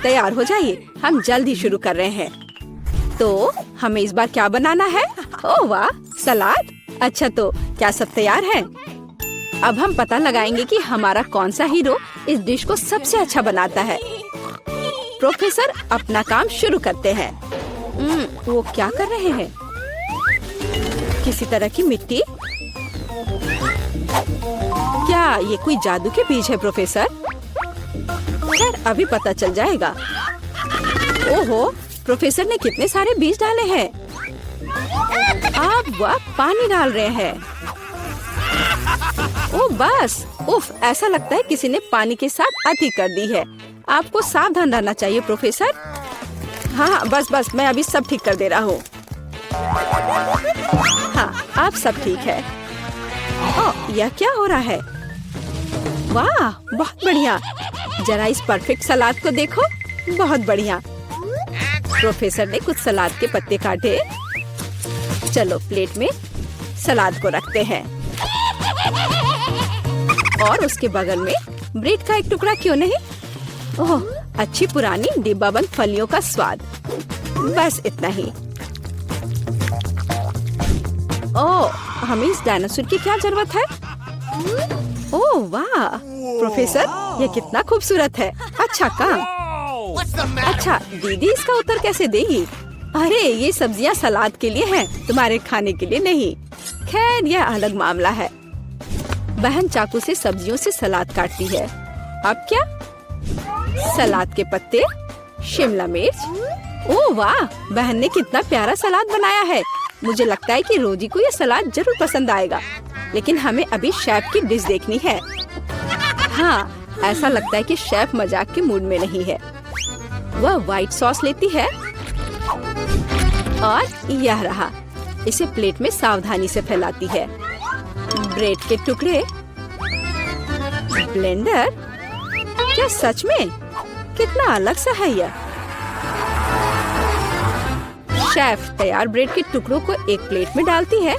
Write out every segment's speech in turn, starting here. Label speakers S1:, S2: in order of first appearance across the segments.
S1: तैयार हो जाइए, हम जल्द ही शुरू कर रहे हैं। तो हमें इस बार क्या बनाना है? ओह वाह, सलाद। अच्छा, तो क्या सब तैयार है? अब हम पता लगाएंगे कि हमारा कौन सा हीरो इस डिश को सबसे अच्छा बनाता है। प्रोफेसर अपना काम शुरू करते हैं। वो क्या कर रहे हैं? किसी तरह की मिट्टी? क्या ये कोई जादू के बीज है प्रोफेसर? खैर अभी पता चल जाएगा। ओहो, प्रोफेसर ने कितने सारे बीज डाले हैं। अब वह पानी डाल रहे हैं। ओ बस, उफ, ऐसा लगता है किसी ने पानी के साथ अति कर दी है। आपको सावधान रहना चाहिए प्रोफेसर। हाँ, बस मैं अभी सब ठीक कर दे रहा हूँ। हाँ, अब सब ठीक है। ओह, यह क्या हो रहा है? वाह, बहुत बढ़िया। जरा इस परफेक्ट सलाद को देखो, बहुत बढ़िया। प्रोफेसर ने कुछ सलाद के पत्ते काटे। चलो प्लेट में सलाद को रखते हैं और उसके बगल में ब्रेड का एक टुकड़ा क्यों नहीं? ओह, अच्छी पुरानी डिब्बाबंद फलियों का स्वाद। बस इतना ही। ओह, हमें इस डायनासोर की क्या जरूरत है? ओह वाह, प्रोफेसर ये कितना खूबसूरत है। अच्छा काम। अच्छा, दीदी इसका उत्तर कैसे देगी? अरे ये सब्जियां सलाद के लिए हैं, तुम्हारे खाने के लिए नहीं। खैर यह अलग मामला है। बहन चाकू से सब्जियों से सलाद काटती है। अब क्या? सलाद के पत्ते, शिमला मिर्च। ओह वाह, बहन ने कितना प्यारा सलाद बनाया है। मुझे लगता है कि रोजी को यह सलाद जरूर पसंद आएगा। लेकिन हमें अभी शेफ की डिश देखनी है। हाँ, ऐसा लगता है कि शेफ मजाक के मूड में नहीं है। वह व्हाइट सॉस लेती है और यह रहा। इसे प्लेट में सावधानी से फैलाती है। ब्रेड के टुकड़े, ब्लेंडर। क्या सच में? कितना अलग सा है यह। शेफ तैयार ब्रेड के टुकड़ों को एक प्लेट में डालती है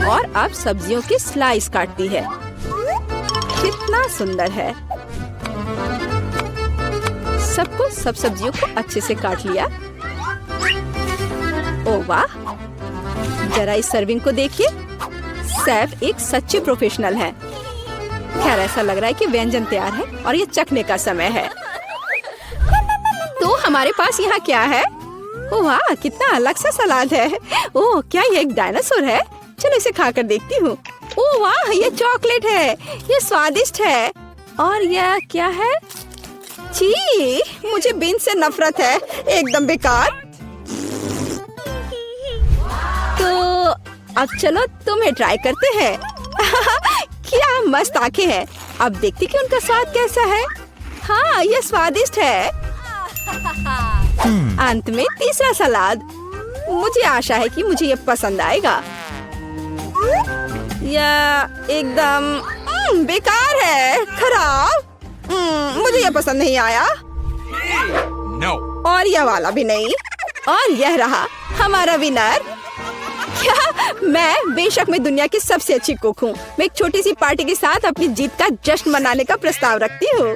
S1: और अब सब्जियों के स्लाइस काटती है। कितना सुंदर है। सब सब्जियों को अच्छे से काट लिया। ओह वाह, जरा इस सर्विंग को देखिए। शेफ एक सच्चे प्रोफेशनल है। खैर ऐसा लग रहा है कि व्यंजन तैयार है और ये चखने का समय है। तो हमारे पास यहाँ क्या है? ओह वाह, कितना अलग सा सलाद है। ओह, क्या ये एक डायनासोर है? चलो इसे खाकर देखती हूँ। ओह वाह, ये चॉकलेट है। ये स्वादिष्ट है। और यह क्या है? छी, मुझे बीन से नफरत है। एकदम बेकार। तो अब चलो तुम्हें ट्राई करते हैं। क्या मस्त आंखें हैं। अब देखती कि उनका स्वाद कैसा है। हाँ, यह स्वादिष्ट है। अंत में तीसरा सलाद। मुझे आशा है कि मुझे ये पसंद आएगा। यह एकदम बेकार है, खराब। मुझे यह पसंद नहीं आया।
S2: No.
S1: और यह वाला भी नहीं। और यह रहा हमारा विनर। क्या? बेशक मैं दुनिया की सबसे अच्छी कुक हूँ। मैं एक छोटी सी पार्टी के साथ अपनी जीत का जश्न मनाने का प्रस्ताव रखती हूँ।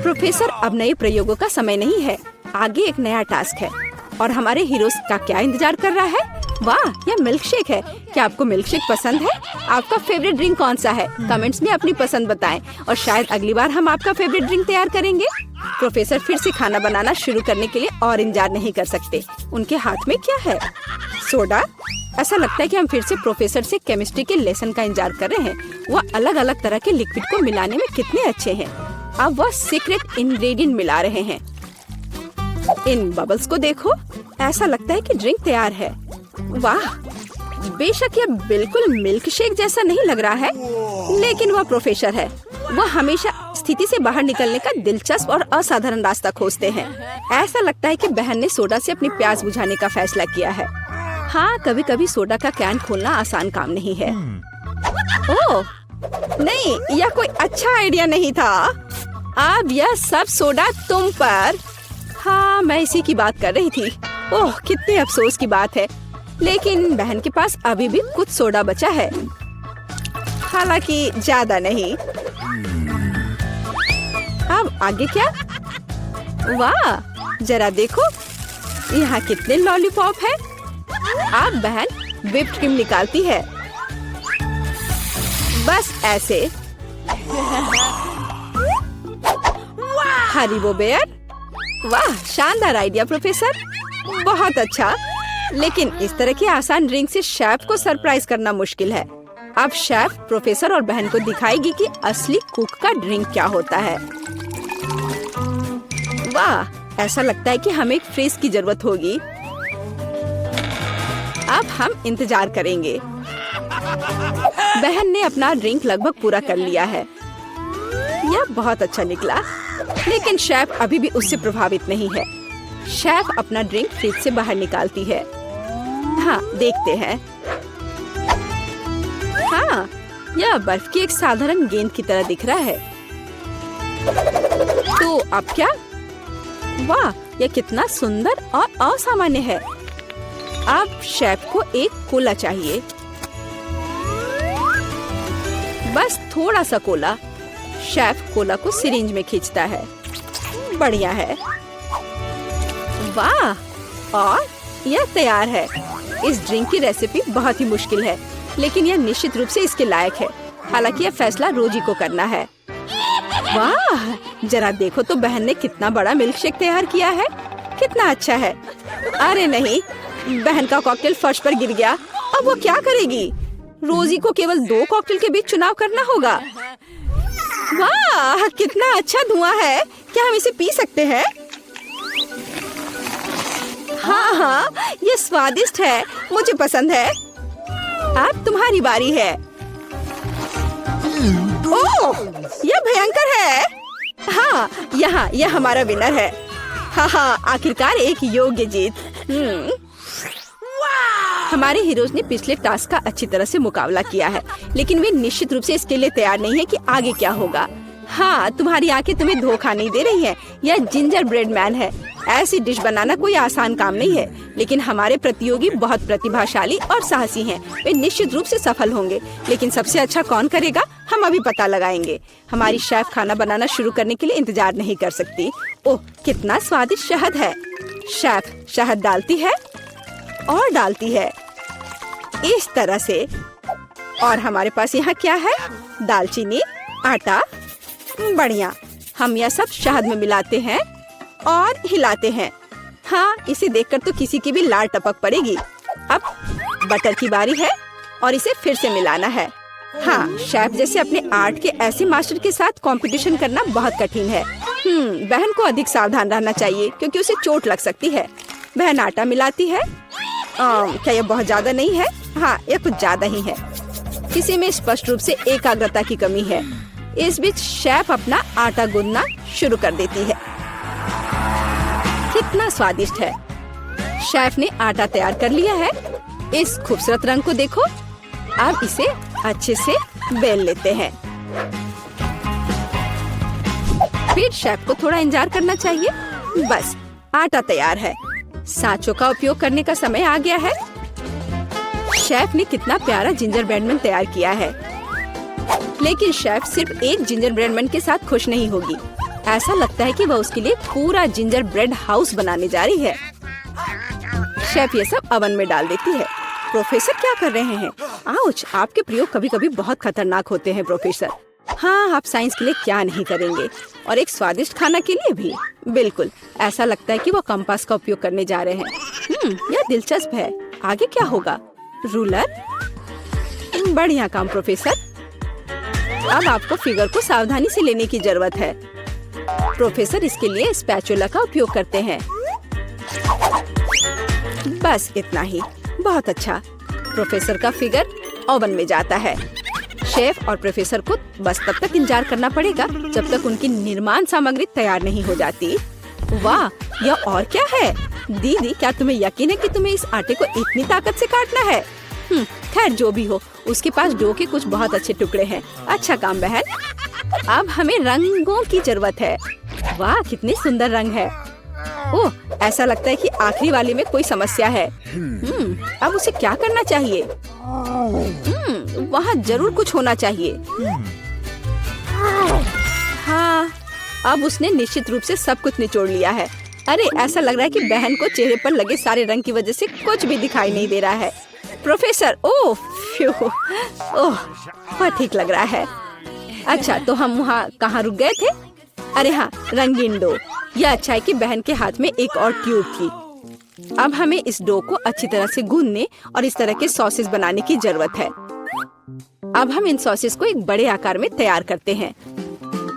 S1: प्रोफेसर, अब नए प्रयोगों का समय नहीं है। आगे एक नया टास्क है और हमारे हीरोज का क्या इंतजार कर रहा है? वाह, यह मिल्क शेक है। क्या आपको मिल्क शेक पसंद है? आपका फेवरेट ड्रिंक कौन सा है? कमेंट्स में अपनी पसंद बताएं और शायद अगली बार हम आपका फेवरेट ड्रिंक तैयार करेंगे। प्रोफेसर फिर से खाना बनाना शुरू करने के लिए और इंतजार नहीं कर सकते। उनके हाथ में क्या है? सोडा। ऐसा लगता है कि हम फिर से प्रोफेसर से केमिस्ट्री के लेसन का इंतजार कर रहे हैं। वह अलग अलग तरह के लिक्विड को मिलाने में कितने अच्छे हैं। अब वह सीक्रेट इंग्रेडिएंट मिला रहे हैं। इन बबल्स को देखो। ऐसा लगता है कि ड्रिंक तैयार है। वाह, बेशक यह बिल्कुल मिल्क शेक जैसा नहीं लग रहा है, लेकिन वह प्रोफेसर है। वह हमेशा स्थिति से बाहर निकलने का दिलचस्प और असाधारण रास्ता खोजते हैं। ऐसा लगता है कि बहन ने सोडा से अपनी प्यास बुझाने का फैसला किया है। हाँ, कभी कभी सोडा का कैन खोलना आसान काम नहीं है। ओह नहीं, यह कोई अच्छा आइडिया नहीं था। अब यह सब सोडा तुम पर। हाँ, मैं इसी की बात कर रही थी। ओह, कितने अफसोस की बात है। लेकिन बहन के पास अभी भी कुछ सोडा बचा है, हालांकि ज्यादा नहीं। अब आगे क्या? वाह, जरा देखो यहाँ कितने लॉलीपॉप है। अब बहन व्हिप्ड क्रीम निकालती है, बस ऐसे। हरीबो बेयर, वाह शानदार आइडिया प्रोफेसर, बहुत अच्छा। लेकिन इस तरह की आसान ड्रिंक से शेफ को सरप्राइज करना मुश्किल है। अब शेफ प्रोफेसर और बहन को दिखाएगी कि असली कुक का ड्रिंक क्या होता है। वाह, ऐसा लगता है कि हमें एक फ्रिज की जरूरत होगी। अब हम इंतजार करेंगे। बहन ने अपना ड्रिंक लगभग पूरा कर लिया है। यह बहुत अच्छा निकला, लेकिन शेफ अभी भी उससे प्रभावित नहीं है। शेफ अपना ड्रिंक फ्रिज से बाहर निकालती है। हाँ, देखते हैं। हाँ, यह बर्फ की एक साधारण गेंद की तरह दिख रहा है। तो अब क्या? वाह, यह कितना सुंदर और असामान्य है। अब शेफ को एक कोला चाहिए, बस थोड़ा सा कोला। शेफ कोला को सिरिंज में खींचता है। बढ़िया है। वाह, और यह तैयार है। इस ड्रिंक की रेसिपी बहुत ही मुश्किल है, लेकिन यह निश्चित रूप से इसके लायक है। हालांकि यह फैसला रोजी को करना है। वाह, जरा देखो तो बहन ने कितना बड़ा मिल्क शेक तैयार किया है। कितना अच्छा है। अरे नहीं, बहन का कॉकटेल फर्श पर गिर गया। अब वो क्या करेगी? रोजी को केवल 2 कॉकटेल के बीच चुनाव करना होगा। वाह, कितना अच्छा धुआं है। क्या हम इसे पी सकते हैं? हाँ, ये स्वादिष्ट है, मुझे पसंद है। अब तुम्हारी बारी है। ओह, यह भयंकर है। हाँ, यह हमारा विनर है। हाँ, आखिरकार एक योग्य जीत। हमारे हीरोज ने पिछले टास्क का अच्छी तरह से मुकाबला किया है, लेकिन वे निश्चित रूप से इसके लिए तैयार नहीं है कि आगे क्या होगा। हाँ, तुम्हारी आंखें तुम्हें धोखा नहीं दे रही हैं। यह जिंजर ब्रेड मैन है। ऐसी डिश बनाना कोई आसान काम नहीं है, लेकिन हमारे प्रतियोगी बहुत प्रतिभाशाली और साहसी हैं। वे निश्चित रूप से सफल होंगे, लेकिन सबसे अच्छा कौन करेगा, हम अभी पता लगाएंगे। हमारी शेफ खाना बनाना शुरू करने के लिए इंतजार नहीं कर सकती। ओह, कितना स्वादिष्ट शहद है। शेफ शहद डालती है और डालती है इस तरह से। और हमारे पास यहाँ क्या है? दालचीनी, आटा। बढ़िया, हम यह सब शहद में मिलाते हैं और हिलाते हैं। हाँ, इसे देखकर तो किसी की भी लार टपक पड़ेगी। अब बटर की बारी है और इसे फिर से मिलाना है। हाँ, शेफ जैसे अपने आर्ट के ऐसे मास्टर के साथ कंपटीशन करना बहुत कठिन है। बहन को अधिक सावधान रहना चाहिए क्योंकि उसे चोट लग सकती है। बहन आटा मिलाती है। क्या यह बहुत ज्यादा नहीं है? हाँ, यह कुछ ज्यादा ही है। किसी में स्पष्ट रूप से एकाग्रता की कमी है। इस बीच शेफ अपना आटा गूंदना शुरू कर देती है। कितना स्वादिष्ट है। शेफ ने आटा तैयार कर लिया है। इस खूबसूरत रंग को देखो। अब इसे अच्छे से बेल लेते हैं। फिर शेफ को थोड़ा इंतजार करना चाहिए। बस, आटा तैयार है। सांचों का उपयोग करने का समय आ गया है। शेफ ने कितना प्यारा जिंजर ब्रेड मैन तैयार किया है, लेकिन शेफ सिर्फ एक जिंजर ब्रेड मैन के साथ खुश नहीं होगी। ऐसा लगता है कि वह उसके लिए पूरा जिंजर ब्रेड हाउस बनाने जा रही है। शेफ ये सब ओवन में डाल देती है। प्रोफेसर क्या कर रहे हैं? आउच, आपके प्रयोग कभी कभी बहुत खतरनाक होते हैं प्रोफेसर। हाँ, आप साइंस के लिए क्या नहीं करेंगे, और एक स्वादिष्ट खाना के लिए भी। बिल्कुल, ऐसा लगता है कि वो कंपास का उपयोग करने जा रहे हैं। यह दिलचस्प है। आगे क्या होगा? रूलर। बढ़िया काम प्रोफेसर। अब आपको फिगर को सावधानी से लेने की जरूरत है। प्रोफेसर इसके लिए स्पैचुला का उपयोग करते हैं। बस इतना ही। बहुत अच्छा। प्रोफेसर का फिगर ओवन में जाता है। शेफ और प्रोफेसर को बस तब तक इंतजार करना पड़ेगा जब तक उनकी निर्माण सामग्री तैयार नहीं हो जाती। वाह, यह और क्या है? दीदी, क्या तुम्हें यकीन है कि तुम्हें इस आटे को इतनी ताकत से काटना है? खैर, जो भी हो, उसके पास डो के कुछ बहुत अच्छे टुकड़े हैं। अच्छा काम बहन। अब हमें रंगों की जरूरत है। वाह, कितने सुंदर रंग है। ओह, ऐसा लगता है कि आखिरी वाले में कोई समस्या है। अब उसे क्या करना चाहिए? वहाँ जरूर कुछ होना चाहिए। हाँ, अब उसने निश्चित रूप से सब कुछ निचोड़ लिया है। अरे ऐसा लग रहा है कि बहन को चेहरे पर लगे सारे रंग की वजह से कुछ भी दिखाई नहीं दे रहा है। प्रोफेसर, ओह फ्यू, ओह बहुत ठीक लग रहा है। अच्छा, तो हम वहाँ कहाँ रुक गए थे? अरे हाँ, रंगीन डो। यह अच्छा है कि बहन के हाथ में एक और ट्यूब थी। अब हमें इस डो को अच्छी तरह से गूंदने और इस तरह के सॉसेस बनाने की जरूरत है। अब हम इन सॉसेस को एक बड़े आकार में तैयार करते हैं।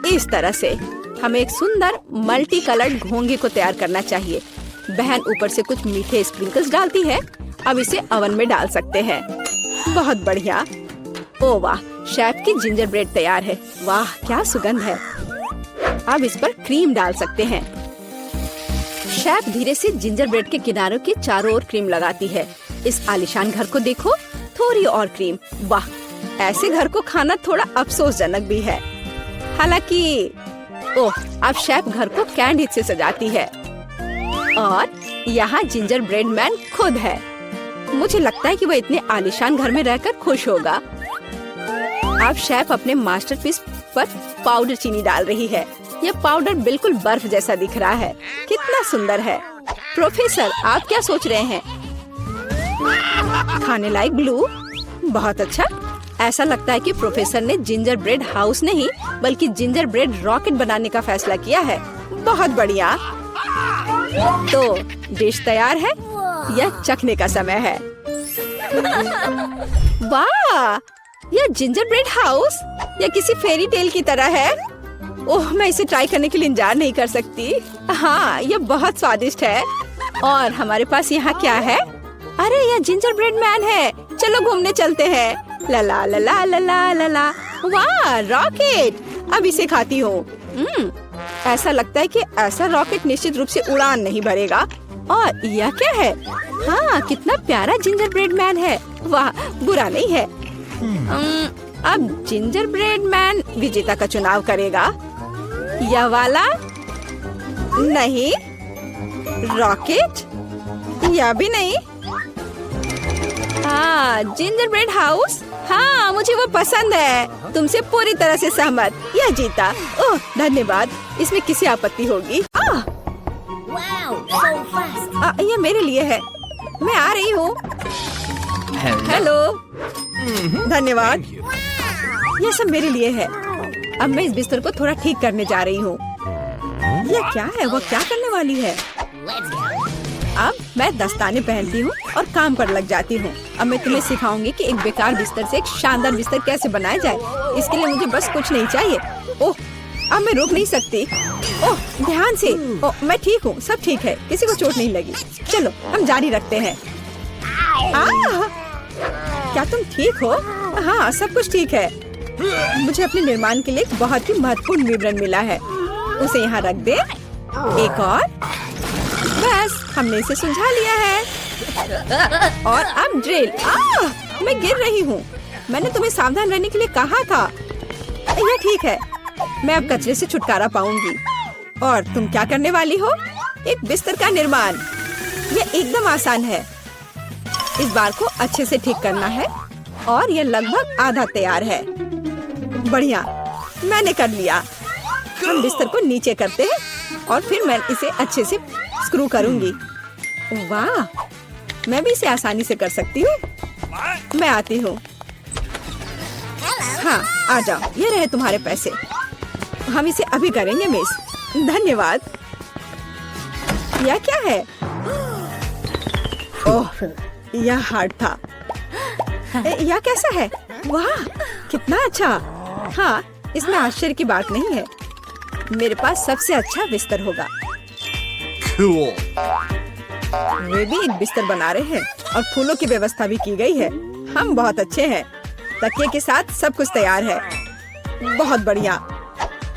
S1: इस तरह से हमें एक सुंदर मल्टी कलर्ड घोंगे को तैयार करना चाहिए। बहन ऊपर से कुछ मीठे स्प्रिंकल्स डालती है। अब इसे ओवन में डाल सकते हैं। बहुत बढ़िया। ओ वाह, शेफ की जिंजर ब्रेड तैयार है। वाह क्या सुगंध है। अब इस पर क्रीम डाल सकते हैं। शेफ धीरे से जिंजर ब्रेड के किनारों के चारों ओर क्रीम लगाती है। इस आलीशान घर को देखो, थोड़ी और क्रीम। वाह, ऐसे घर को खाना थोड़ा अफसोसजनक भी है। हालांकि ओह, अब शेफ घर को कैंडी से सजाती है और यहाँ जिंजर ब्रेड मैन खुद है। मुझे लगता है कि वह इतने आलीशान घर में रहकर खुश होगा। अब शेफ अपने मास्टरपीस पर पाउडर चीनी डाल रही है। यह पाउडर बिल्कुल बर्फ जैसा दिख रहा है। कितना सुंदर है। प्रोफेसर, आप क्या सोच रहे हैं? खाने लायक ग्लू? बहुत अच्छा। ऐसा लगता है कि प्रोफेसर ने जिंजर ब्रेड हाउस नहीं बल्कि जिंजर ब्रेड रॉकेट बनाने का फैसला किया है। बहुत बढ़िया। तो डिश तैयार है। यह चखने का समय है। वाह, यह जिंजर ब्रेड हाउस यह किसी फेरी टेल की तरह है। ओह, मैं इसे ट्राई करने के लिए इंतजार नहीं कर सकती। हाँ, यह बहुत स्वादिष्ट है। और हमारे पास यहाँ क्या है? अरे यह जिंजर ब्रेड मैन है। चलो घूमने चलते हैं। ला ला ला ला ला ला ला ला। वाह, रॉकेट। अब इसे खाती हूँ। ऐसा लगता है कि ऐसा रॉकेट निश्चित रूप से उड़ान नहीं भरेगा। और यह क्या है? हाँ, कितना प्यारा जिंजर ब्रेड मैन है। वाह, बुरा नहीं है। अब जिंजर ब्रेड मैन विजेता का चुनाव करेगा। यह वाला नहीं, रॉकेट यह भी नहीं। हाँ, जिंजर ब्रेड हाउस। हाँ, मुझे वो पसंद है। तुमसे पूरी तरह से सहमत। यह जीता। ओह धन्यवाद। इसमें किसी आपत्ति होगी? यह मेरे लिए है। मैं आ रही हूँ। हेलो। धन्यवाद। यह सब मेरे लिए है। अब मैं इस बिस्तर को थोड़ा ठीक करने जा रही हूँ। यह क्या है? वो क्या करने वाली है? अब मैं दस्ताने पहनती हूँ और काम पर लग जाती हूँ। अब मैं तुम्हें सिखाऊंगी कि एक बेकार बिस्तर से एक शानदार बिस्तर कैसे बनाया जाए। इसके लिए मुझे बस कुछ नहीं चाहिए। ओह, अब मैं रुक नहीं सकती। ओह, ध्यान से। ओह, मैं ठीक हूँ, सब ठीक है, किसी को चोट नहीं लगी। चलो हम जारी रखते हैं। क्या तुम ठीक हो? हाँ, सब कुछ ठीक है। मुझे अपने निर्माण के लिए एक बहुत ही महत्वपूर्ण विवरण मिला है। उसे यहाँ रख दे। एक और। बस, हमने इसे सुलझा लिया है। और अब ड्रिल। मैं गिर रही हूँ। मैंने तुम्हें सावधान रहने के लिए कहा था। यह ठीक है। मैं अब कचरे से छुटकारा पाऊंगी। और तुम क्या करने वाली हो? एक बिस्तर का निर्माण। यह एकदम आसान है। इस बार को अच्छे से ठीक करना है और यह लगभग आधा तैयार है। बढ़िया, मैंने कर लिया। हम बिस्तर को नीचे करते हैं और फिर मैं इसे अच्छे से स्क्रू करूंगी। वाह, मैं भी इसे आसानी से कर सकती हूँ। मैं आती हूँ। हाँ, आ जाओ। ये रहे तुम्हारे पैसे। हम इसे अभी करेंगे मिस। धन्यवाद। यह क्या है? ओह, यह हार्ड था। यह कैसा है? वाह, कितना अच्छा। हाँ, इसमें आश्चर्य की बात नहीं है। मेरे पास सबसे अच्छा बिस्तर होगा।
S2: Cool.
S1: वे भी एक बिस्तर बना रहे हैं और फूलों की व्यवस्था भी की गई है। हम बहुत अच्छे हैं। तकिए के साथ सब कुछ तैयार है। बहुत बढ़िया।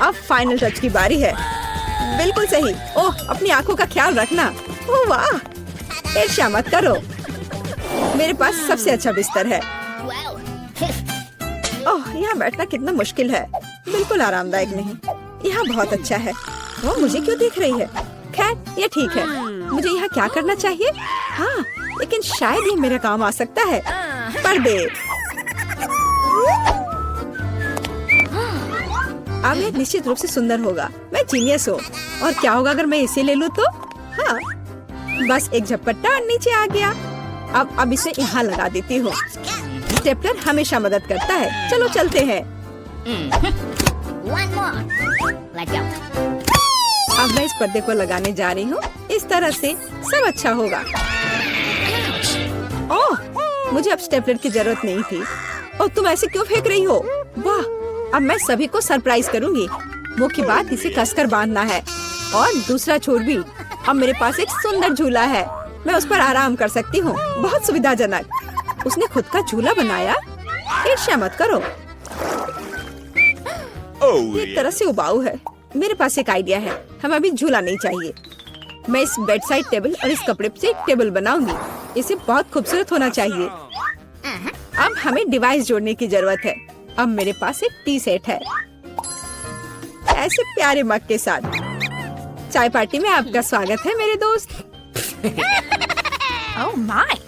S1: अब फाइनल टच की बारी है। बिल्कुल सही। ओह, अपनी आंखों का ख्याल रखना। ओह वाह, ईर्ष्या मत करो। मेरे पास सबसे अच्छा बिस्तर है। ओह, यहाँ बैठना कितना मुश्किल है। बिल्कुल आरामदायक नहीं। यहाँ बहुत अच्छा है। वो मुझे क्यों देख रही है? खैर, ये ठीक है। मुझे यहाँ क्या करना चाहिए? हाँ, लेकिन शायद ये मेरे काम आ सकता है। पर्दे। अब यह निश्चित रूप से सुंदर होगा। मैं जीनियस हूँ। और क्या होगा अगर मैं इसे ले लूँ तो? हाँ, बस एक झपट्टा और नीचे आ गया। अब इसे यहाँ लगा देती हूँ। स्टेपलर हमेशा मदद करता है। चलो चलते हैं।
S3: One more. Let's go.
S1: अब मैं इस पर्दे को लगाने जा रही हूँ। इस तरह से सब अच्छा होगा। ओह, मुझे अब स्टेपलर की जरूरत नहीं थी। और तुम ऐसे क्यों फेंक रही हो? वाह, अब मैं सभी को सरप्राइज करूँगी। मुख्य बात इसे कसकर बांधना है और दूसरा छोर भी। अब मेरे पास एक सुंदर झूला है। मैं उस पर आराम कर सकती हूँ। बहुत सुविधाजनक। उसने खुद का झूला बनाया। ईर्ष्या मत करो। एक तरह से उबाऊ है। मेरे पास एक आइडिया है। हमें अभी झूला नहीं चाहिए। मैं इस बेड साइड टेबल और इस कपड़े से एक टेबल बनाऊंगी। इसे बहुत खूबसूरत होना चाहिए। अब हमें डिवाइस जोड़ने की जरूरत है। अब मेरे पास एक टी सेट है, ऐसे प्यारे मग के साथ। चाय पार्टी में आपका स्वागत है मेरे दोस्त।
S3: Oh my.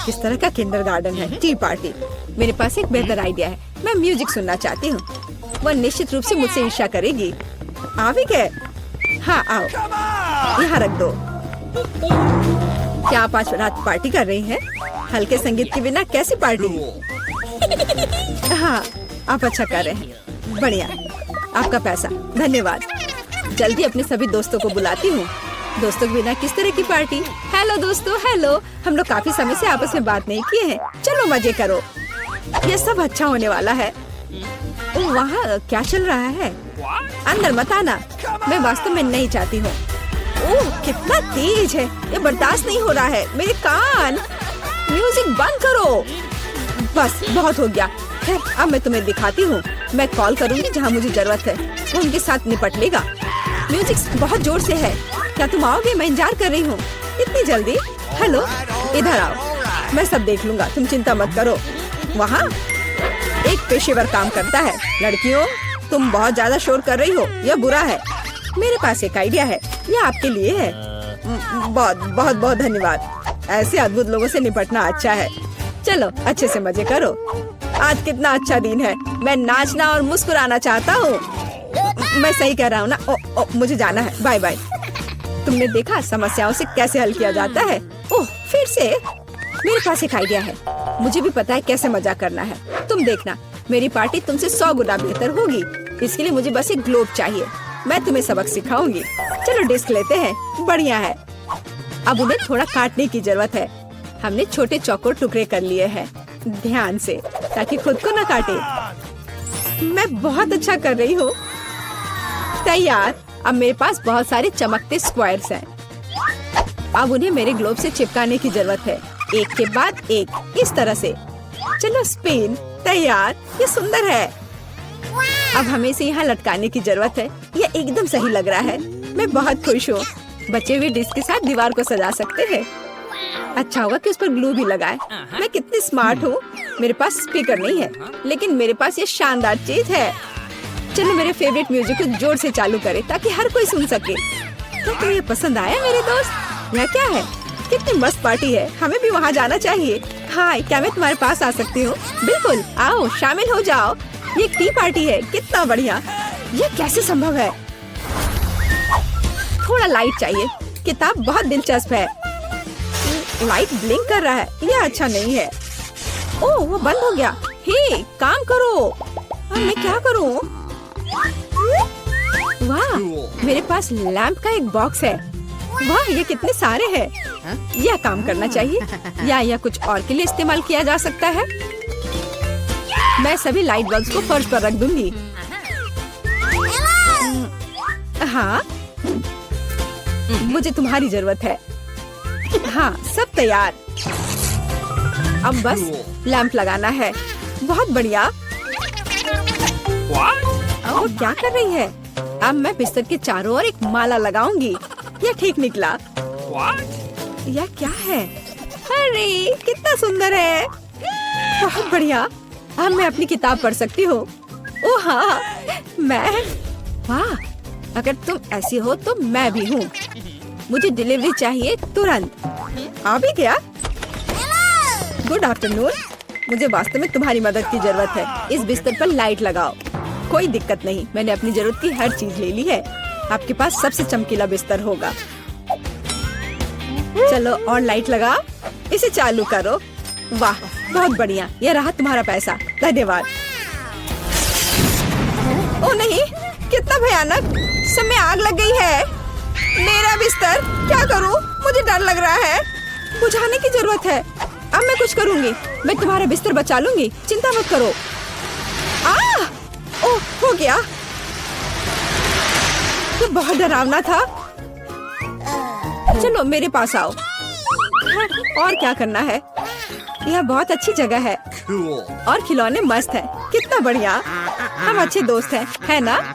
S1: किस तरह का किंडरगार्टन है टी पार्टी। मेरे पास एक बेहतर आइडिया है। मैं म्यूजिक सुनना चाहती हूँ। वह निश्चित रूप से मुझसे ईर्ष्या करेगी। आ भी गए? हाँ आओ, यहाँ रख दो। क्या आप आज रात पार्टी कर रही हैं? हल्के संगीत के बिना कैसी पार्टी? हाँ, आप अच्छा कर रहे हैं। बढ़िया, आपका पैसा। धन्यवाद। जल्दी अपने सभी दोस्तों को बुलाती हूँ। दोस्तों के बिना किस तरह की पार्टी? हेलो दोस्तों, हेलो। हम लोग काफी समय से आपस में बात नहीं किए हैं। चलो मजे करो। ये सब अच्छा होने वाला है। ओह, वहाँ क्या चल रहा है? अंदर मत आना। मैं वास्तव में नहीं चाहती हूँ। ओह, कितना तेज है। ये बर्दाश्त नहीं हो रहा है। मेरे कान। म्यूजिक बंद करो। बस बहुत हो गया। खैर, अब मैं तुम्हें दिखाती हूँ। मैं कॉल करूँगी जहाँ मुझे जरूरत है। वो उनके साथ निपट लेगा। म्यूजिक बहुत जोर से है। क्या तुम आओगे? मैं इंतजार कर रही हूँ। इतनी जल्दी? हेलो, इधर आओ। मैं सब देख लूंगा, तुम चिंता मत करो। वहाँ एक पेशेवर काम करता है। लड़कियों, तुम बहुत ज्यादा शोर कर रही हो। यह बुरा है। मेरे पास एक आइडिया है। यह आपके लिए है। बहुत बहुत बहुत धन्यवाद। ऐसे अद्भुत लोगों से निपटना अच्छा है। चलो अच्छे से मजे करो। आज कितना अच्छा दिन है। मैं नाचना और मुस्कुराना चाहता हूँ। मैं सही कह रहा हूँ ना? ओ, मुझे जाना है। Bye bye. तुमने देखा समस्याओं से कैसे हल किया जाता है? ओह, फिर से? मेरे पास एक आइडिया है। मुझे भी पता है कैसे मजाक करना है। तुम देखना, मेरी पार्टी तुमसे 100 गुना बेहतर होगी। इसके लिए मुझे बस एक ग्लोब चाहिए। मैं तुम्हें सबक सिखाऊंगी। चलो डिस्क लेते हैं। बढ़िया है। अब उन्हें थोड़ा काटने की जरूरत है। हमने छोटे चौकोर टुकड़े कर लिए हैं, ध्यान से, ताकि खुद को न काटे। मैं बहुत अच्छा कर रही हूँ। तैयार। अब मेरे पास बहुत सारे चमकते स्क्वायर्स हैं। अब उन्हें मेरे ग्लोब से चिपकाने की जरूरत है, एक के बाद एक, इस तरह से। चलो स्पिन। तैयार। ये सुंदर है। अब हमें इसे यहाँ लटकाने की जरूरत है। यह एकदम सही लग रहा है। मैं बहुत खुश हूँ। बचे हुए डिस्क के साथ दीवार को सजा सकते हैं। अच्छा होगा कि उस पर ग्लू भी लगाए। मैं कितनी स्मार्ट हूँ। मेरे पास स्पीकर नहीं है, लेकिन मेरे पास ये शानदार चीज है। चलो मेरे फेवरेट म्यूजिक को जोर से चालू करें ताकि हर कोई सुन सके। क्या तुम्हें ये पसंद आया मेरे दोस्त? यह क्या है? कितनी मस्त पार्टी है। हमें भी वहाँ जाना चाहिए। हाय, क्या मैं तुम्हारे पास आ सकती हूँ? बिल्कुल, आओ शामिल हो जाओ। ये एक टी पार्टी है। कितना बढ़िया। यह कैसे संभव है? थोड़ा लाइट चाहिए। किताब बहुत दिलचस्प है। लाइट ब्लिंक कर रहा है। यह अच्छा नहीं है। ओह, वो बंद हो गया। हे, काम करो। अब मैं क्या करूँ? वाह, मेरे पास लैंप का एक बॉक्स है। वाह, ये कितने सारे हैं। यह काम करना चाहिए या कुछ और के लिए इस्तेमाल किया जा सकता है। मैं सभी लाइट बल्ब्स को फर्श पर रख दूंगी। हाँ, मुझे तुम्हारी जरूरत है। हाँ, सब तैयार। अब बस लैंप लगाना है। बहुत बढ़िया। वो क्या कर रही है? अब मैं बिस्तर के चारों ओर एक माला लगाऊंगी। यह ठीक निकला। यह क्या है? अरे कितना सुंदर है। बहुत बढ़िया। अब मैं अपनी किताब पढ़ सकती हूँ। ओह हाँ, मैं। वाह, अगर तुम ऐसी हो तो मैं भी हूँ। मुझे डिलीवरी चाहिए तुरंत। आ भी गया। Good afternoon. मुझे वास्तव में तुम्हारी मदद की जरूरत है। इस बिस्तर पर लाइट लगाओ। कोई दिक्कत नहीं, मैंने अपनी जरूरत की हर चीज ले ली है। आपके पास सबसे चमकीला बिस्तर होगा। चलो और लाइट लगा, इसे चालू करो। वाह, बहुत बढ़िया। यह रहा तुम्हारा पैसा, धन्यवाद। ओ नहीं, कितना भयानक! सब में आग लग गई है। मेरा बिस्तर, क्या करूं? मुझे डर लग रहा है। बुझाने की जरूरत है। अब मैं कुछ करूंगी। मैं तुम्हारा बिस्तर बचा लूंगी, चिंता मत करो। ओह, हो गया। ये बहुत डरावना था। चलो मेरे पास आओ। और क्या करना है? यह बहुत अच्छी जगह है
S2: Cool.
S1: और खिलौने मस्त हैं। कितना बढ़िया। हम अच्छे दोस्त हैं, है ना?